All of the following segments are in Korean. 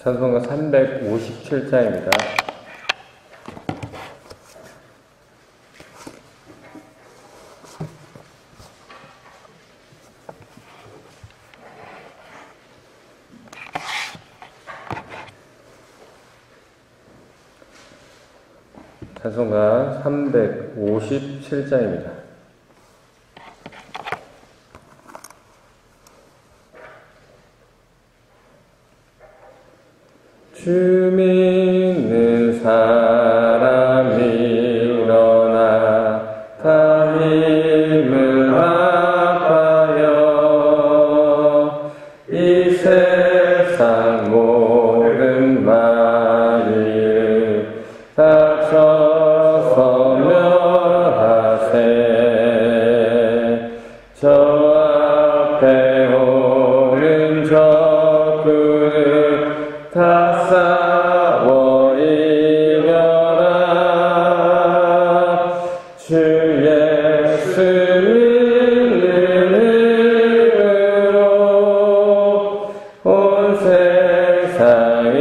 찬송가 357장입니다. 찬송가 357장입니다. 주 믿는 사람이 일어나 다 힘을 합하여 이 세상 모든 만일 닥쳐서 멸하세. 저 앞에 오는 적군을 다 싸워 이겨라. 주 예수 믿는 힘으로 온 세상이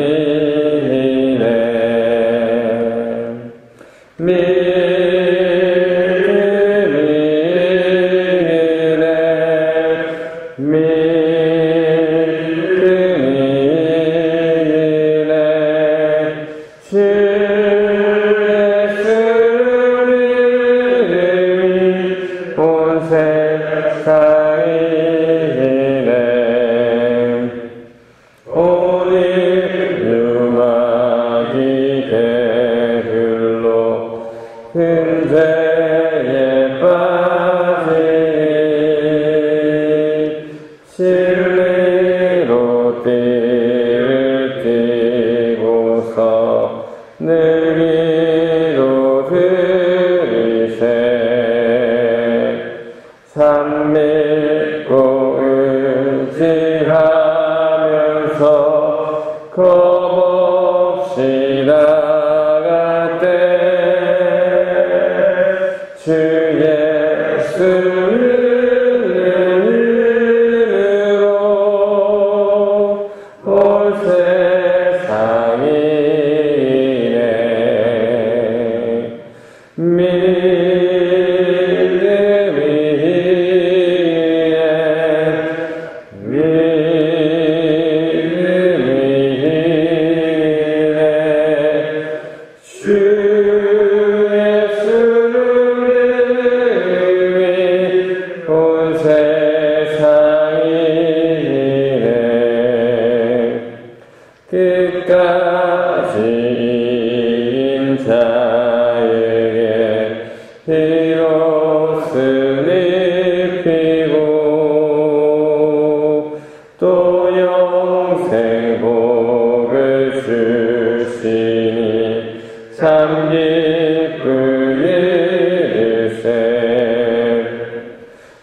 흔재에 빠진 진리로 띠를 띠고서 능히로 들이세. 산 믿고 의지하면서 겁없이 나갈 때 주 예수 이름으로 온 세상이 끝까지 인자에게 힐옷을 입히고 또 영생 복을 주시니 참 기쁘일세.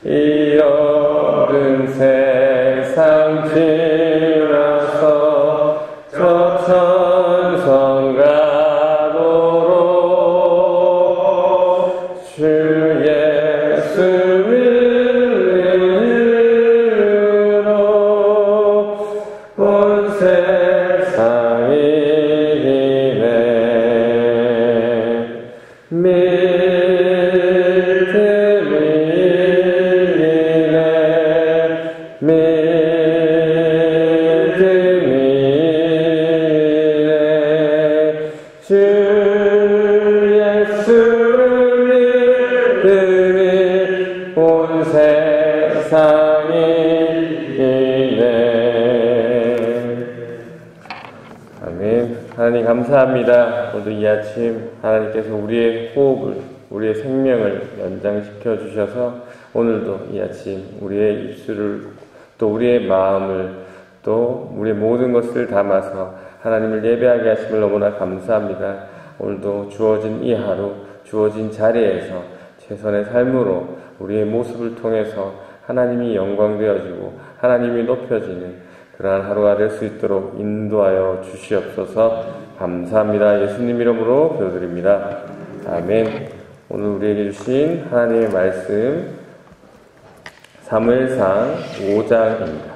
이 어두운 세상 지나서 저 천성 가도록 주 예수 믿음으로 온 세상이 주 예수를 믿으니 온 세상이 아멘. 하나님 감사합니다. 오늘 이 아침 하나님께서 우리의 호흡을, 우리의 생명을 연장시켜 주셔서 오늘도 이 아침 우리의 입술을 또 우리의 마음을 또 우리의 모든 것을 담아서 하나님을 예배하게 하심을 너무나 감사합니다. 오늘도 주어진 이 하루, 주어진 자리에서 최선의 삶으로 우리의 모습을 통해서 하나님이 영광되어지고 하나님이 높여지는 그러한 하루가 될 수 있도록 인도하여 주시옵소서. 감사합니다. 예수님 이름으로 기도드립니다. 아멘. 오늘 우리에게 주신 하나님의 말씀 사무엘상 5장입니다.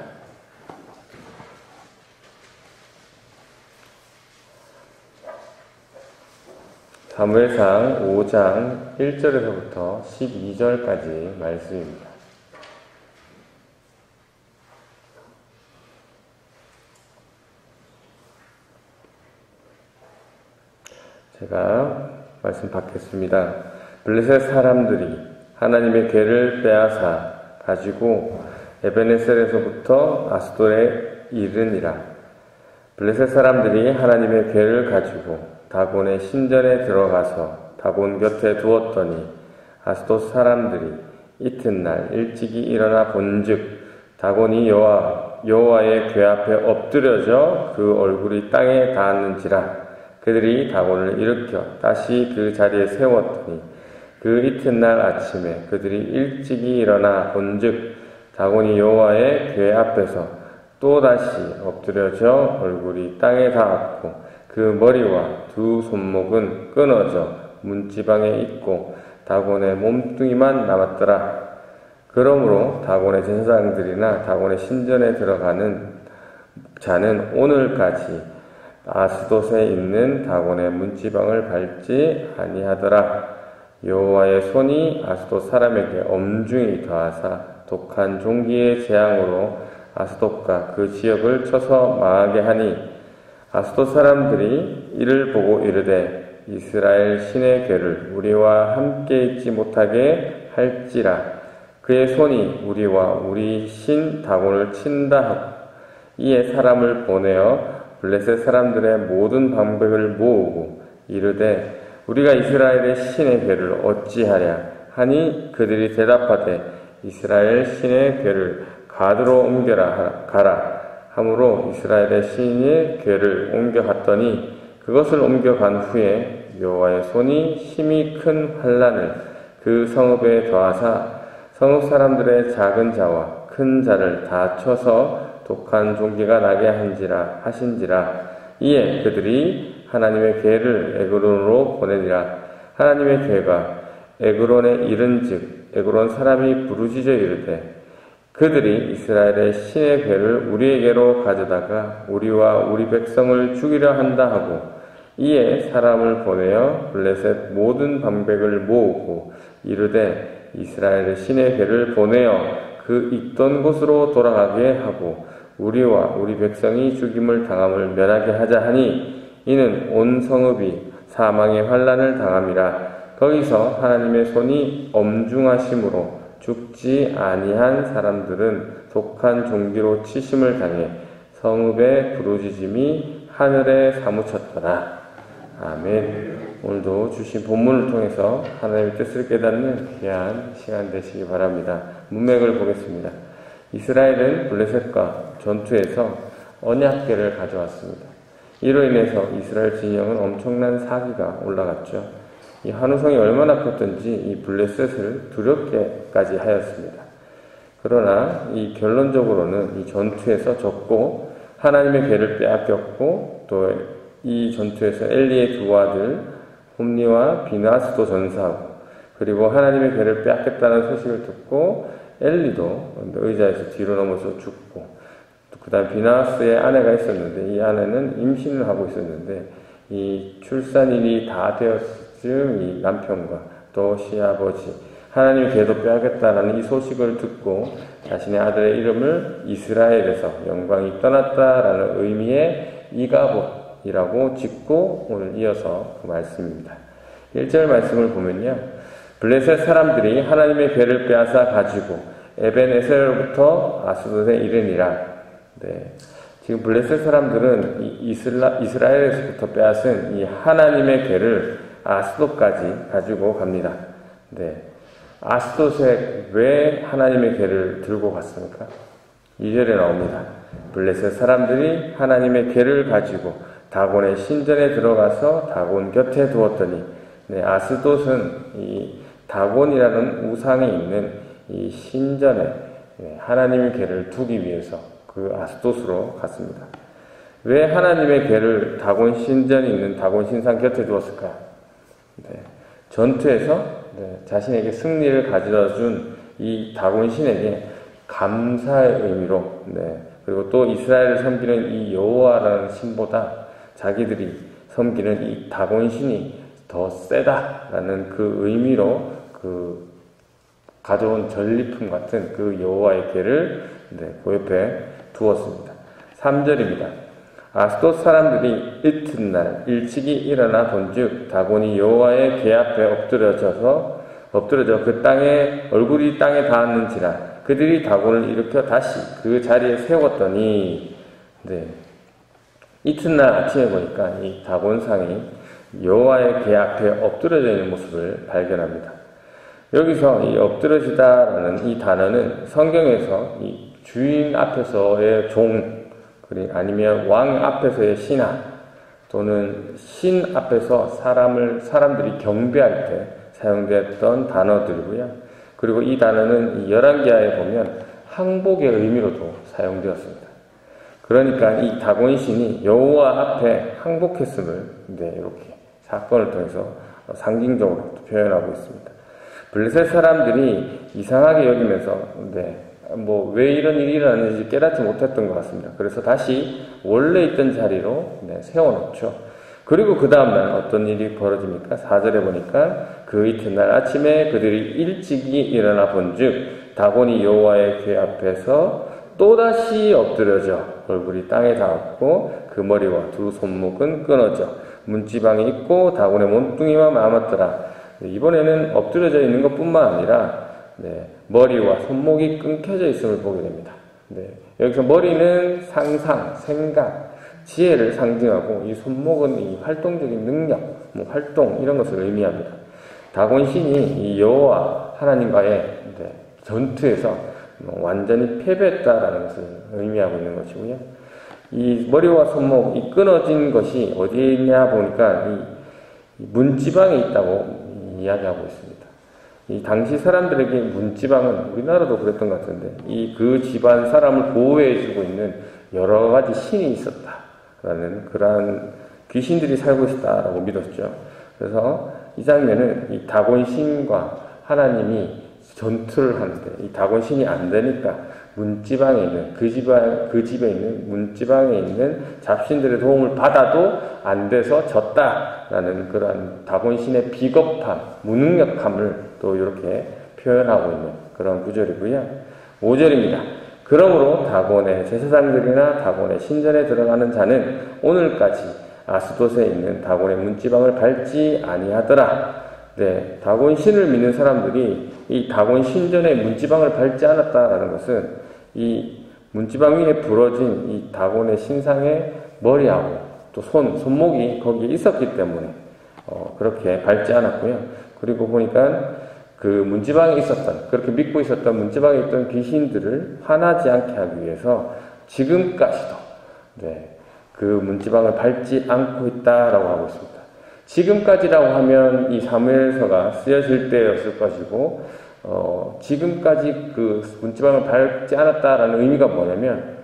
사무엘상 5장 1절에서부터 12절까지 말씀입니다. 제가 말씀 받겠습니다. 블레셋 사람들이 하나님의 궤를 빼앗아 가지고 에베네셀에서부터 아스돗에 이르니라. 블레셋 사람들이 하나님의 궤를 가지고 다곤의 신전에 들어가서 다곤 곁에 두었더니 아스돗 사람들이 이튿날 일찍이 일어나 본즉 다곤이 여호와의 궤 앞에 엎드려져 그 얼굴이 땅에 닿았는지라. 그들이 다곤을 일으켜 다시 그 자리에 세웠더니 그 이튿날 아침에 그들이 일찍이 일어나 본즉 다곤이 여호와의 궤 앞에서 또다시 엎드려져 얼굴이 땅에 닿았고 그 머리와 두 손목은 끊어져 문지방에 있고 다곤의 몸뚱이만 남았더라. 그러므로 다곤의 제사장들이나 다곤의 신전에 들어가는 자는 오늘까지 아스돗에 있는 다곤의 문지방을 밟지 아니하더라. 여호와의 손이 아스돗 사람에게 엄중히 더하사 독한 종기의 재앙으로 아스돗과 그 지역을 쳐서 망하게 하니 아스돗 사람들이 이를 보고 이르되 이스라엘 신의 궤를 우리와 함께 있지 못하게 할지라. 그의 손이 우리와 우리 신 다곤을 친다 하고 이에 사람을 보내어 블레셋 사람들의 모든 방백을 모으고 이르되 우리가 이스라엘의 신의 궤를 어찌하랴 하니 그들이 대답하되 이스라엘 신의 궤를 가드로 가라 하므로 이스라엘의 신의 궤를 옮겨갔더니 그것을 옮겨간 후에 여호와의 손이 심히 큰 환난을 그 성읍에 더하사 성읍 사람들의 작은 자와 큰 자를 다 쳐서 독한 종기가 나게 하신지라. 이에 그들이 하나님의 궤를 에그론으로 보내니라. 하나님의 궤가 에그론에 이른즉 에그론 사람이 부르짖어 이르되 그들이 이스라엘의 신의 궤를 우리에게로 가져다가 우리와 우리 백성을 죽이려 한다 하고 이에 사람을 보내어 블레셋 모든 방백을 모으고 이르되 이스라엘의 신의 궤를 보내어 그 있던 곳으로 돌아가게 하고 우리와 우리 백성이 죽임을 당함을 면하게 하자 하니 이는 온 성읍이 사망의 환난을 당함이라. 거기서 하나님의 손이 엄중하심으로 죽지 아니한 사람들은 독한 종기로 치심을 당해 성읍의 부르짖음이 하늘에 사무쳤더라. 아멘. 오늘도 주신 본문을 통해서 하나님의 뜻을 깨닫는 귀한 시간 되시기 바랍니다. 문맥을 보겠습니다. 이스라엘은 블레셋과 전투에서 언약궤를 가져왔습니다. 이로 인해서 이스라엘 진영은 엄청난 사기가 올라갔죠. 이 한우성이 얼마나 컸던지 이 블레셋을 두렵게까지 하였습니다. 그러나 이 결론적으로는 이 전투에서 졌고 하나님의 궤를 빼앗겼고 또 이 전투에서 엘리의 두 아들 홈리와 비나스도 전사하고 그리고 하나님의 궤를 빼앗겼다는 소식을 듣고 엘리도 의자에서 뒤로 넘어져 죽고 그 다음 비나스의 아내가 있었는데 이 아내는 임신을 하고 있었는데 이 출산일이 다 되었을 즈음 이 남편과 또 시아버지 하나님의 궤도 빼앗겼다라는 이 소식을 듣고 자신의 아들의 이름을 이스라엘에서 영광이 떠났다라는 의미의 이가봇이라고 짓고 오늘 이어서 그 말씀입니다. 1절 말씀을 보면요. 블레셋 사람들이 하나님의 궤를 빼앗아 가지고 에벤에셀로부터 아스돗에 이르니라. 네. 지금 블레셋 사람들은 이스라엘에서부터 빼앗은 이 하나님의 궤를 아스돗까지 가지고 갑니다. 네. 아스돗에 왜 하나님의 궤를 들고 갔습니까? 2절에 나옵니다. 블레셋 사람들이 하나님의 궤를 가지고 다곤의 신전에 들어가서 다곤 곁에 두었더니 네, 아스돗은 이 다곤이라는 우상이 있는 이 신전에 하나님의 궤를 두기 위해서 그 아스돗으로 갔습니다. 왜 하나님의 궤를 다곤 신전이 있는 다곤 신상 곁에 두었을까요? 네, 전투에서 자신에게 승리를 가져다 준 이 다곤 신에게 감사의 의미로 그리고 또 이스라엘을 섬기는 이 여호와라는 신보다 자기들이 섬기는 이 다곤 신이 더 세다라는 그 의미로 그 가져온 전리품 같은 그 여호와의 궤를 그 옆에 두었습니다. 3절입니다. 아스돗 사람들이 이튿날 일찍이 일어나 본즉 다곤이 여호와의 궤 앞에 엎드러져 그 땅에 얼굴이 땅에 닿았는지라 그들이 다곤을 일으켜 다시 그 자리에 세웠더니 이튿날 아침에 보니까 이 다곤상이 여호와의 궤 앞에 엎드러져 있는 모습을 발견합니다. 여기서 이 엎드러지다라는 이 단어는 성경에서 이 주인 앞에서의 종, 아니면 왕 앞에서의 신하, 또는 신 앞에서 사람들이 경배할 때 사용됐던 단어들이고요. 그리고 이 단어는 이 열왕기하에 보면 항복의 의미로도 사용되었습니다. 그러니까 이 다곤 신이 여호와 앞에 항복했음을 이렇게 사건을 통해서 상징적으로 표현하고 있습니다. 블레셋 사람들이 이상하게 여기면서 왜 이런 일이 일어났는지 깨닫지 못했던 것 같습니다. 그래서 다시 원래 있던 자리로 세워놓죠. 그리고 그 다음날 어떤 일이 벌어집니까? 4절에 보니까 그 이튿날 아침에 그들이 일찍이 일어나 본즉 다곤이 여호와의 궤 앞에서 또다시 엎드려져 얼굴이 땅에 닿았고 그 머리와 두 손목은 끊어져 문지방에 있고 다곤의 몸뚱이와 맞았더라. 이번에는 엎드려져 있는 것뿐만 아니라 머리와 손목이 끊겨져 있음을 보게 됩니다. 여기서 머리는 상상, 생각, 지혜를 상징하고 이 손목은 이 활동적인 능력, 활동 이런 것을 의미합니다. 다곤 신이 이 여호와 하나님과의 전투에서 완전히 패배했다라는 것을 의미하고 있는 것이고요. 이 머리와 손목이 끊어진 것이 어디에 있냐 보니까 이 문지방에 있다고 이야기하고 있습니다. 이 당시 사람들에게 문지방은 우리나라도 그랬던 것 같은데 그 집안 사람을 보호해주고 있는 여러 가지 신이 있었다라는 그러한 귀신들이 살고 있었다라고 믿었죠. 그래서 이 장면은 이 다곤 신과 하나님이 전투를 하는데 이 다곤 신이 안 되니까 문지방에 있는 그 집에 있는 문지방에 있는 잡신들의 도움을 받아도 안 돼서 졌다라는 그런 다곤 신의 비겁함, 무능력함을 또 이렇게 표현하고 있는 그런 구절이고요. 5절입니다. 그러므로 다곤의 제사장들이나 다곤의 신전에 들어가는 자는 오늘까지 아스돗에 있는 다곤의 문지방을 밟지 아니하더라. 다곤 신을 믿는 사람들이 이 다곤 신전의 문지방을 밟지 않았다라는 것은 이 문지방 위에 부러진 이 다곤의 신상의 머리하고 또 손목이 거기에 있었기 때문에 그렇게 밟지 않았고요. 그리고 보니까 그 문지방에 그렇게 믿고 있었던 문지방에 있던 귀신들을 화나지 않게 하기 위해서 지금까지도 그 문지방을 밟지 않고 있다라고 하고 있습니다. 지금까지라고 하면 이 사무엘서가 쓰여질 때였을 것이고 지금까지 그 문지방을 밟지 않았다라는 의미가 뭐냐면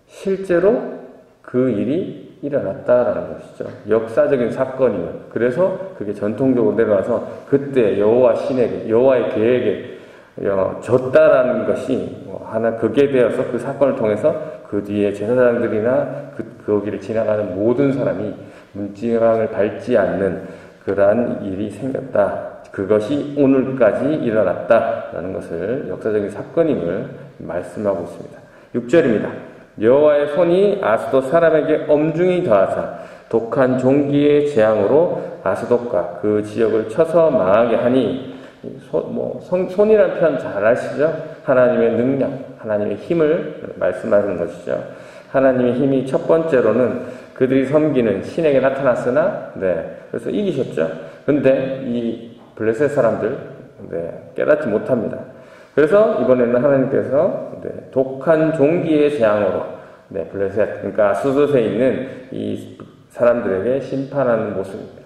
실제로 그 일이 일어났다라는 것이죠. 역사적인 사건이면 그래서 그게 전통적으로 내려와서 그때 여호와의 계획에 졌다라는 것이 하나 그게 되어서 그 사건을 통해서 그 뒤에 제사장들이나 거기를 지나가는 모든 사람이 문지방을 밟지 않는 그러한 일이 생겼다. 그것이 오늘까지 일어났다라는 것을 역사적인 사건임을 말씀하고 있습니다. 6절입니다. 여호와의 손이 아스돗 사람에게 엄중히 더하사 독한 종기의 재앙으로 아스돗과 그 지역을 쳐서 망하게 하니 손이라는 표현 잘 아시죠? 하나님의 능력, 하나님의 힘을 말씀하는 것이죠. 하나님의 힘이 첫 번째로는 그들이 섬기는 신에게 나타났으나 그래서 이기셨죠. 근데 이 블레셋 사람들 깨닫지 못합니다. 그래서 이번에는 하나님께서 독한 종기의 재앙으로 블레셋 그러니까 아스돗에 있는 이 사람들에게 심판하는 모습입니다.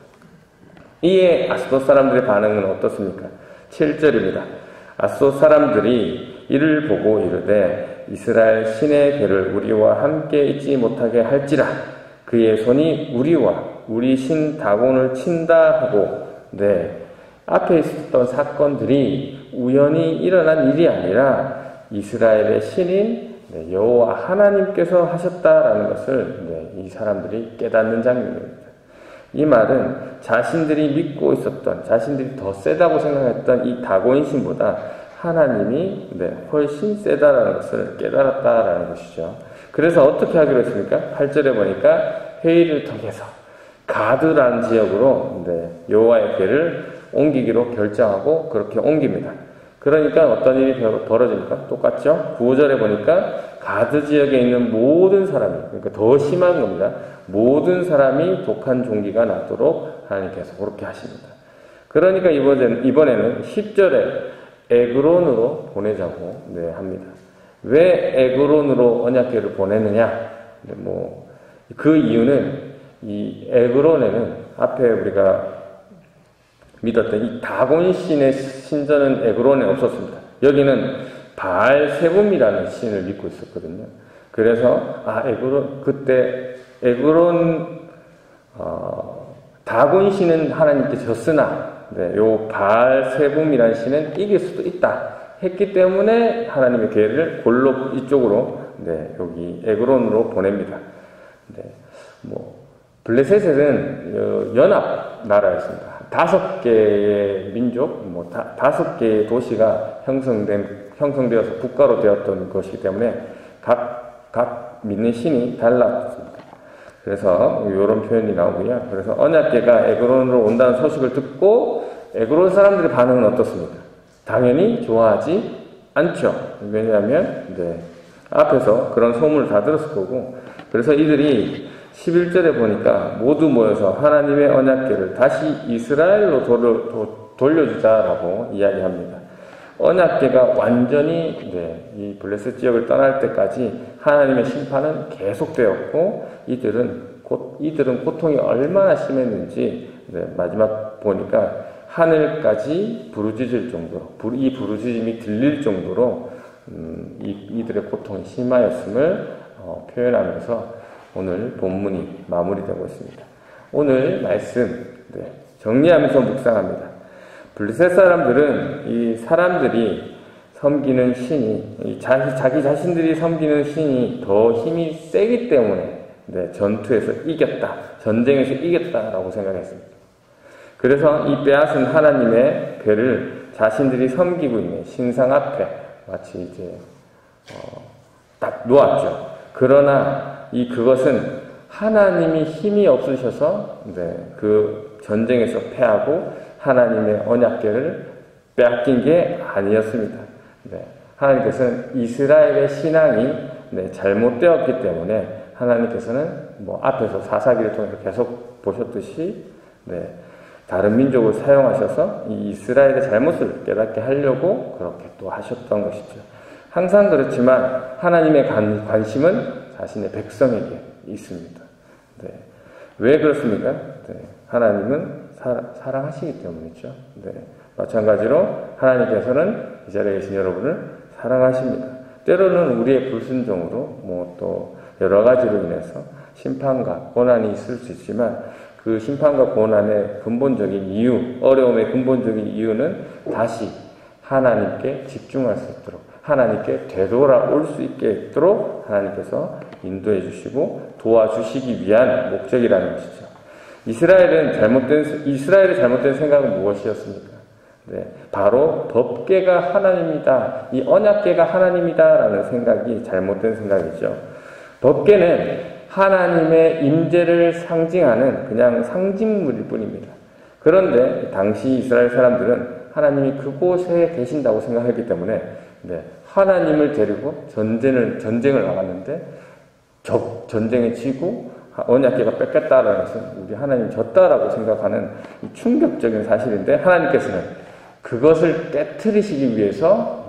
이에 아스돗 사람들의 반응은 어떻습니까? 7절입니다. 아스돗 사람들이 이를 보고 이르되 이스라엘 신의 궤를 우리와 함께 있지 못하게 할지라 그의 손이 우리와 우리 신 다곤을 친다 하고 앞에 있었던 사건들이 우연히 일어난 일이 아니라 이스라엘의 신인 여호와 하나님께서 하셨다라는 것을 이 사람들이 깨닫는 장면입니다. 이 말은 자신들이 믿고 있었던, 자신들이 더 세다고 생각했던 이 다곤신보다 하나님이 훨씬 세다라는 것을 깨달았다라는 것이죠. 그래서 어떻게 하기로 했습니까? 8절에 보니까 회의를 통해서 가드라는 지역으로 여호와의 궤를 옮기기로 결정하고 그렇게 옮깁니다. 그러니까 어떤 일이 벌어집니까? 똑같죠? 9절에 보니까 가드 지역에 있는 모든 사람이, 그러니까 더 심한 겁니다. 모든 사람이 독한 종기가 나도록 하나님께서 그렇게 하십니다. 그러니까 이번에는 10절에 에그론으로 보내자고 합니다. 왜 에그론으로 언약궤를 보내느냐? 그 이유는 이 에그론에는 앞에 우리가 믿었던 이 다곤신의 신전은 에그론에 없었습니다. 여기는 바알세붐이라는 신을 믿고 있었거든요. 그래서 그때 에그론 다곤신은 하나님께 졌으나 요 바알세붐이라는 신은 이길 수도 있다 했기 때문에 하나님의 궤를 골로 이쪽으로 여기 에그론으로 보냅니다. 블레셋은 연합 나라였습니다. 5개의 민족, 5개의 도시가 형성되어서 국가로 되었던 것이기 때문에 각 믿는 신이 달랐습니다. 그래서 이런 표현이 나오고요. 그래서 언약궤가 에그론으로 온다는 소식을 듣고 에그론 사람들의 반응은 어떻습니까? 당연히 좋아하지 않죠. 왜냐하면 앞에서 그런 소문을 다 들었을 거고, 그래서 이들이 11절에 보니까 모두 모여서 하나님의 언약궤를 다시 이스라엘로 돌려주자라고 이야기합니다. 언약궤가 완전히 이 블레셋 지역을 떠날 때까지 하나님의 심판은 계속되었고, 이들은 고통이 얼마나 심했는지 마지막 보니까 하늘까지 부르짖을 정도로, 이 부르짖음이 들릴 정도로 이들의 고통이 심하였음을 표현하면서 오늘 본문이 마무리되고 있습니다. 오늘 말씀 정리하면서 묵상합니다. 블레셋 사람들은 이 사람들이 섬기는 신이, 자기 자신들이 섬기는 신이 더 힘이 세기 때문에 전투에서 이겼다, 전쟁에서 이겼다라고 생각했습니다. 그래서 이 빼앗은 하나님의 궤를 자신들이 섬기고 있는 신상 앞에 마치 딱 놓았죠. 그러나 그것은 하나님이 힘이 없으셔서 그 전쟁에서 패하고 하나님의 언약궤를 빼앗긴 게 아니었습니다. 하나님께서는 이스라엘의 신앙이 잘못되었기 때문에 하나님께서는 앞에서 사사기를 통해서 계속 보셨듯이 다른 민족을 사용하셔서 이 이스라엘의 잘못을 깨닫게 하려고 그렇게 또 하셨던 것이죠. 항상 그렇지만 하나님의 관심은 자신의 백성에게 있습니다. 왜 그렇습니까? 하나님은 사랑하시기 때문이죠. 마찬가지로 하나님께서는 이 자리에 계신 여러분을 사랑하십니다. 때로는 우리의 불순종으로 또 여러 가지로 인해서 심판과 고난이 있을 수 있지만 그 심판과 고난의 근본적인 이유, 어려움의 근본적인 이유는 다시 하나님께 집중할 수 있도록, 하나님께 되돌아올 수 있도록 하나님께서 인도해 주시고 도와주시기 위한 목적이라는 것이죠. 이스라엘의 잘못된 생각은 무엇이었습니까? 바로 법궤가 하나님이다, 이 언약궤가 하나님이다라는 생각이 잘못된 생각이죠. 법궤는 하나님의 임재를 상징하는 그냥 상징물일 뿐입니다. 그런데 당시 이스라엘 사람들은 하나님이 그곳에 계신다고 생각했기 때문에 하나님을 데리고 전쟁을 나갔는데 전쟁에 지고 언약궤가 뺏겼다라는 것은 우리 하나님 졌다라고 생각하는 충격적인 사실인데, 하나님께서는 그것을 깨트리시기 위해서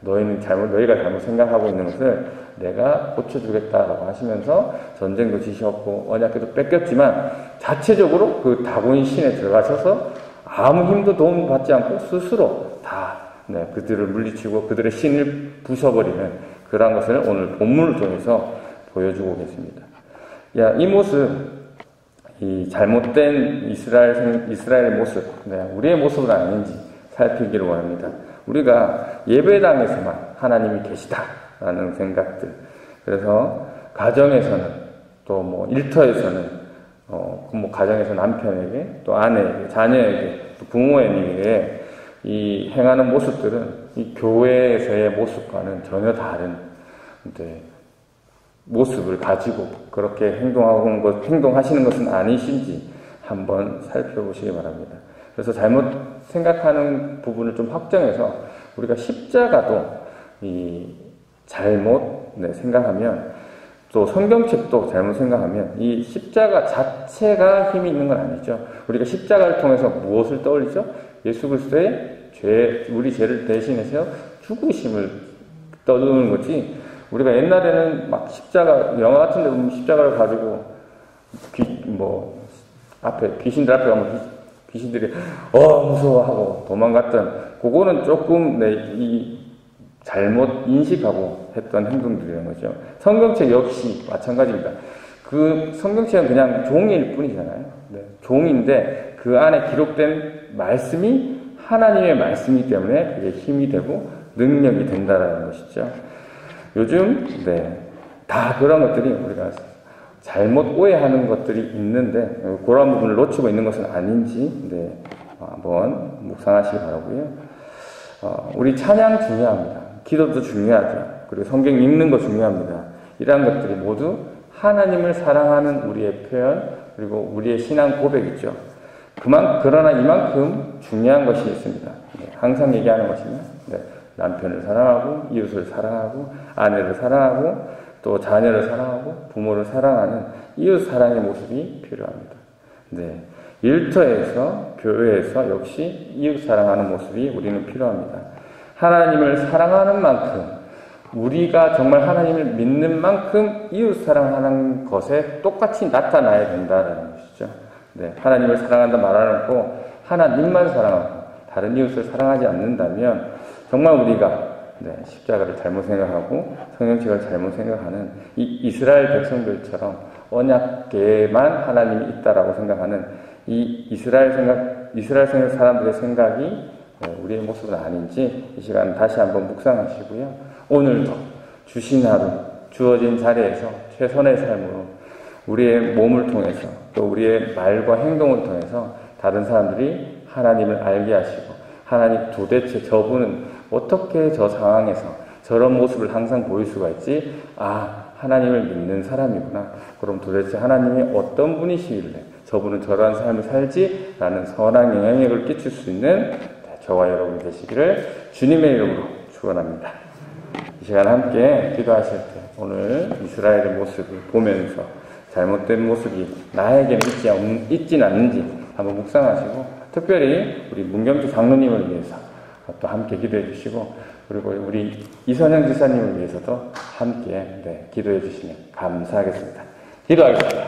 너희가 잘못 생각하고 있는 것을 내가 고쳐주겠다라고 하시면서 전쟁도 지셨고 언약궤도 뺏겼지만 자체적으로 그 다곤신에 들어가셔서 아무 힘도 도움 받지 않고 스스로 다 그들을 물리치고 그들의 신을 부숴버리는 그러한 것을 오늘 본문을 통해서 보여주고 계십니다. 이 모습, 이 잘못된 이스라엘의 모습, 우리의 모습은 아닌지 살피기를 원합니다. 우리가 예배당에서만 하나님이 계시다라는 생각들, 그래서 가정에서는 또 일터에서는 뭐 가정에서 남편에게, 또 아내에게, 자녀에게, 또 부모에게 이 행하는 모습들은 이 교회에서의 모습과는 전혀 다른 모습을 가지고 그렇게 행동하시는 것은 아니신지 한번 살펴보시기 바랍니다. 그래서 잘못 생각하는 부분을 좀 확정해서 우리가 십자가도 잘못 생각하면, 또 성경책도 잘못 생각하면 이 십자가 자체가 힘이 있는 건 아니죠. 우리가 십자가를 통해서 무엇을 떠올리죠? 예수 그리스도의 우리 죄를 대신해서 죽으심을 떠드는 거지. 우리가 옛날에는 막 십자가, 영화 같은 데 보면 십자가를 가지고 귀신들 앞에 가면 귀신들이 무서워하고 도망갔던, 그거는 조금 잘못 인식하고 했던 행동들이라는 거죠. 성경책 역시 마찬가지입니다. 그 성경책은 그냥 종이일 뿐이잖아요. 종인데 그 안에 기록된 말씀이 하나님의 말씀이기 때문에 그게 힘이 되고 능력이 된다라는 것이죠. 요즘 다 그런 것들이 우리가 잘못 오해하는 것들이 있는데 그런 부분을 놓치고 있는 것은 아닌지 한번 묵상하시기 바라고요. 우리 찬양 중요합니다. 기도도 중요하죠. 그리고 성경 읽는 거 중요합니다. 이러한 것들이 모두 하나님을 사랑하는 우리의 표현, 그리고 우리의 신앙 고백이죠. 그러나 이만큼 중요한 것이 있습니다. 항상 얘기하는 것이면 남편을 사랑하고, 이웃을 사랑하고, 아내를 사랑하고, 또 자녀를 사랑하고, 부모를 사랑하는 이웃 사랑의 모습이 필요합니다. 일터에서, 교회에서 역시 이웃 사랑하는 모습이 우리는 필요합니다. 하나님을 사랑하는 만큼, 우리가 정말 하나님을 믿는 만큼 이웃 사랑하는 것에 똑같이 나타나야 된다는 것이죠. 하나님을 사랑한다 말하고 하나님만 사랑하고 다른 이웃을 사랑하지 않는다면 정말 우리가 십자가를 잘못 생각하고 성경책을 잘못 생각하는 이 이스라엘 백성들처럼 언약궤에만 하나님이 있다라고 생각하는 이 이스라엘 사람들의 생각이 우리의 모습은 아닌지 이 시간 다시 한번 묵상하시고요. 오늘도 주신 하루, 주어진 자리에서 최선의 삶으로 우리의 몸을 통해서, 또 우리의 말과 행동을 통해서 다른 사람들이 하나님을 알게 하시고, 하나님 도대체 저분은 어떻게 저 상황에서 저런 모습을 항상 보일 수가 있지? 하나님을 믿는 사람이구나. 그럼 도대체 하나님이 어떤 분이시길래 저분은 저러한 삶을 살지? 라는 선한 영향력을 끼칠 수 있는 저와 여러분 되시기를 주님의 이름으로 축원합니다. 이 시간 함께 기도하실 때 오늘 이스라엘의 모습을 보면서 잘못된 모습이 나에게는 있진 않는지 한번 묵상하시고, 특별히 우리 문경주 장로님을 위해서 또 함께 기도해 주시고, 그리고 우리 이선영 지사님을 위해서도 함께 기도해 주시면 감사하겠습니다. 기도하겠습니다.